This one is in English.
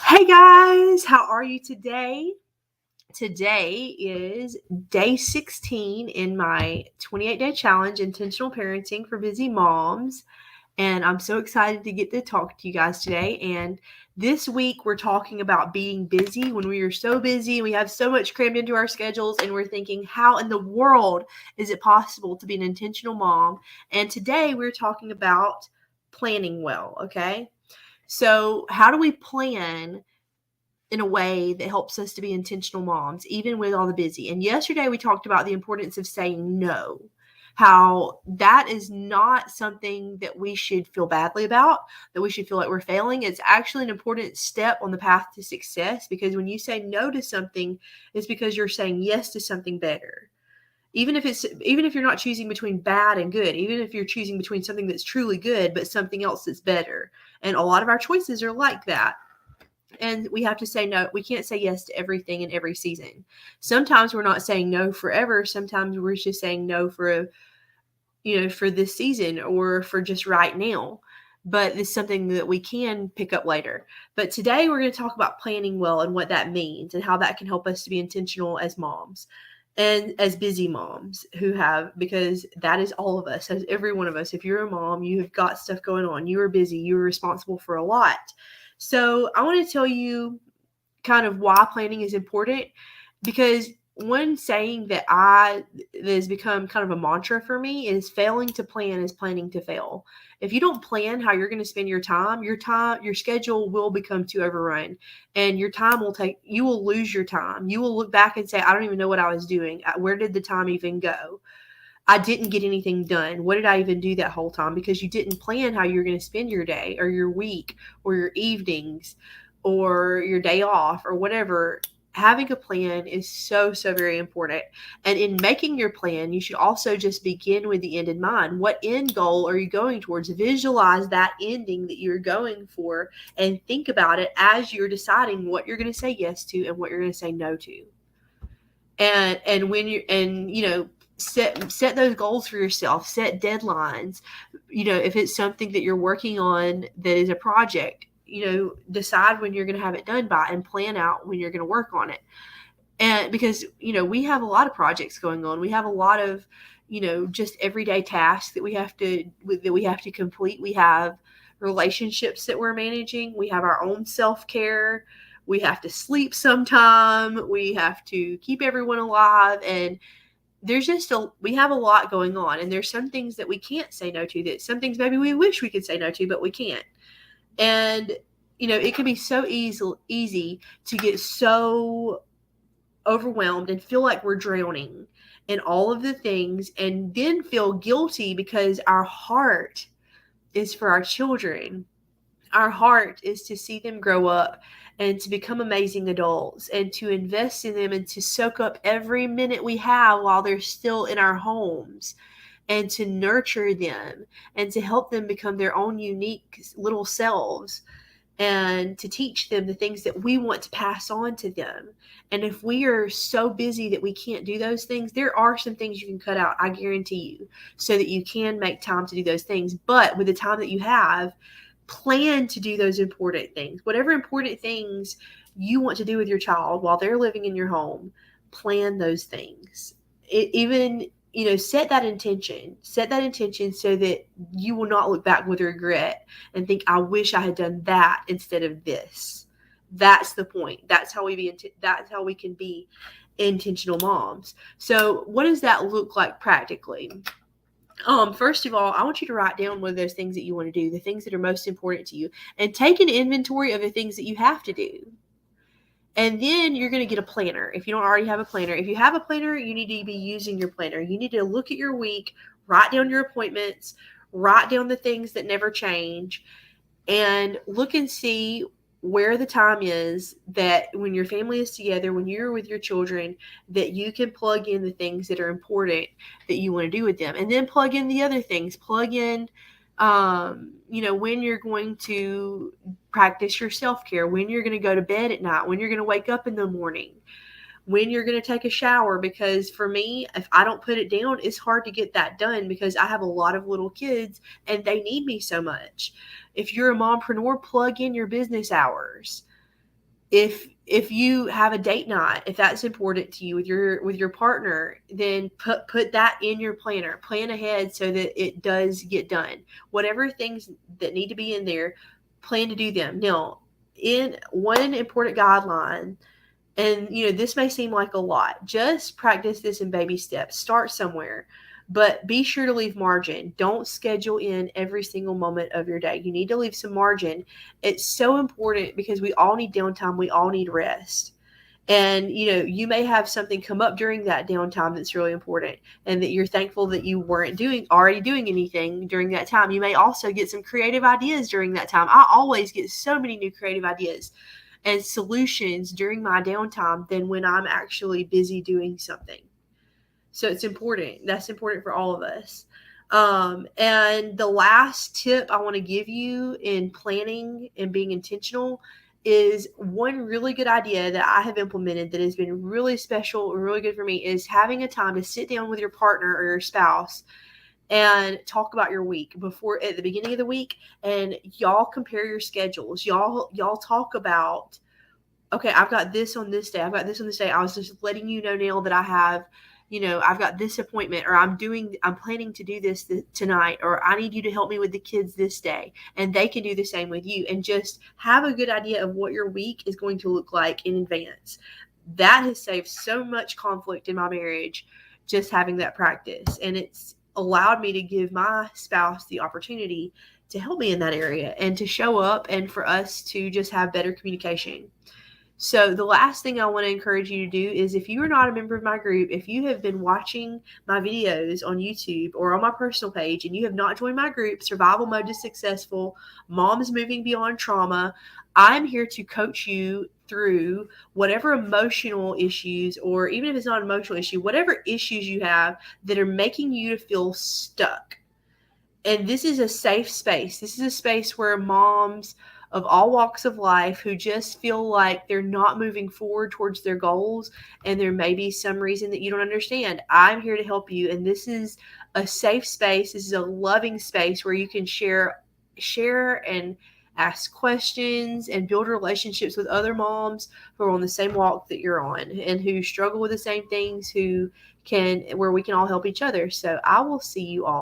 Hey guys, how are you today? Today is day 16 in my 28-day challenge, Intentional Parenting for Busy Moms. And I'm so excited to get to talk to you guys today. And this week, we're talking about being busy when we are so busy and we have so much crammed into our schedules. And we're thinking, how in the world is it possible to be an intentional mom? And today, we're talking about planning well, okay? So, how do we plan in a way that helps us to be intentional moms, even with all the busy? And yesterday we talked about the importance of saying no, how that is not something that we should feel badly about, that we should feel like we're failing. It's actually an important step on the path to success, because when you say no to something, it's because you're saying yes to something better. Even if you're not choosing between bad and good, even if you're choosing between something that's truly good but something else that's better. And a lot of our choices are like that. And we have to say no. We can't say yes to everything in every season. Sometimes we're not saying no forever. Sometimes we're just saying no for this season or for just right now. But it's something that we can pick up later. But today we're going to talk about planning well and what that means and how that can help us to be intentional as moms and as busy moms because that is all of us, as every one of us. If you're a mom, you have got stuff going on. You are busy. You are responsible for a lot. So I want to tell you kind of why planning is important, because one saying that has become kind of a mantra for me is failing to plan is planning to fail. If you don't plan how you're going to spend your schedule will become too overrun, and you will lose your time. You will look back and say, I don't even know what I was doing. Where did the time even go? I didn't get anything done. What did I even do that whole time? Because you didn't plan how you're going to spend your day or your week or your evenings or your day off or whatever. Having a plan is so, so very important. And in making your plan, you should also just begin with the end in mind. What end goal are you going towards? Visualize that ending that you're going for and think about it as you're deciding what you're going to say yes to and what you're going to say no to. And when you set those goals for yourself, set deadlines. If it's something that you're working on that is a project, decide when you're going to have it done by and plan out when you're going to work on it. And because we have a lot of projects going on, we have a lot of just everyday tasks that we have to complete. We have relationships that we're managing. We have our own self-care. We have to sleep sometime. We have to keep everyone alive. And we have a lot going on. And there's some things that we can't say no to, that some things maybe we wish we could say no to, but we can't. And, it can be so easy to get so overwhelmed and feel like we're drowning in all of the things, and then feel guilty because our heart is for our children. Our heart is to see them grow up and to become amazing adults and to invest in them and to soak up every minute we have while they're still in our homes, and to nurture them and to help them become their own unique little selves, and to teach them the things that we want to pass on to them. And if we are so busy that we can't do those things, there are some things you can cut out, I guarantee you, so that you can make time to do those things. But with the time that you have, plan to do those important things. Whatever important things you want to do with your child while they're living in your home, plan those things. Set that intention so that you will not look back with regret and think, I wish I had done that instead of this. That's the point. That's how we can be intentional moms. So what does that look like practically? First of all, I want you to write down one of those things that you want to do, the things that are most important to you, and take an inventory of the things that you have to do. And then you're going to get a planner. If you don't already have a planner, if you have a planner, you need to be using your planner. You need to look at your week, write down your appointments, write down the things that never change, and look and see where the time is that when your family is together, when you're with your children, that you can plug in the things that are important that you want to do with them. And then plug in the other things. Plug in, when you're going to practice your self-care, when you're going to go to bed at night, when you're going to wake up in the morning, when you're going to take a shower. Because for me, if I don't put it down, it's hard to get that done because I have a lot of little kids and they need me so much. If you're a mompreneur, plug in your business hours. if you have a date night, if that's important to you with your partner, then put that in your planner. Plan ahead so that it does get done. Whatever things that need to be in there, plan to do them. Now, in one important guideline, and this may seem like a lot, just practice this in baby steps. Start somewhere, but be sure to leave margin. Don't schedule in every single moment of your day. You need to leave some margin. It's so important because we all need downtime. We all need rest. And you may have something come up during that downtime that's really important, and that you're thankful that you weren't already doing anything during that time. You may also get some creative ideas during that time. I always get so many new creative ideas and solutions during my downtime than when I'm actually busy doing something. So it's important. That's important for all of us. And the last tip I want to give you in planning and being intentional is one really good idea that I have implemented that has been really special and really good for me is having a time to sit down with your partner or your spouse and talk about your week before at the beginning of the week, and y'all compare your schedules. Y'all talk about, okay, I've got this on this day. I've got this on this day. I was just letting you know, Neil, that I've got this appointment, or I'm planning to do this tonight, or I need you to help me with the kids this day. And they can do the same with you, and just have a good idea of what your week is going to look like in advance. That has saved so much conflict in my marriage, just having that practice. And it's allowed me to give my spouse the opportunity to help me in that area and to show up, and for us to just have better communication. So the last thing I want to encourage you to do is, if you are not a member of my group, if you have been watching my videos on YouTube or on my personal page and you have not joined my group, Survival Mode to Successful, Moms Moving Beyond Trauma, I'm here to coach you through whatever emotional issues, or even if it's not an emotional issue, whatever issues you have that are making you to feel stuck. And this is a safe space. This is a space where moms of all walks of life who just feel like they're not moving forward towards their goals, and there may be some reason that you don't understand. I'm here to help you. And this is a safe space. This is a loving space where you can share and ask questions and build relationships with other moms who are on the same walk that you're on and who struggle with the same things, where we can all help each other. So I will see you all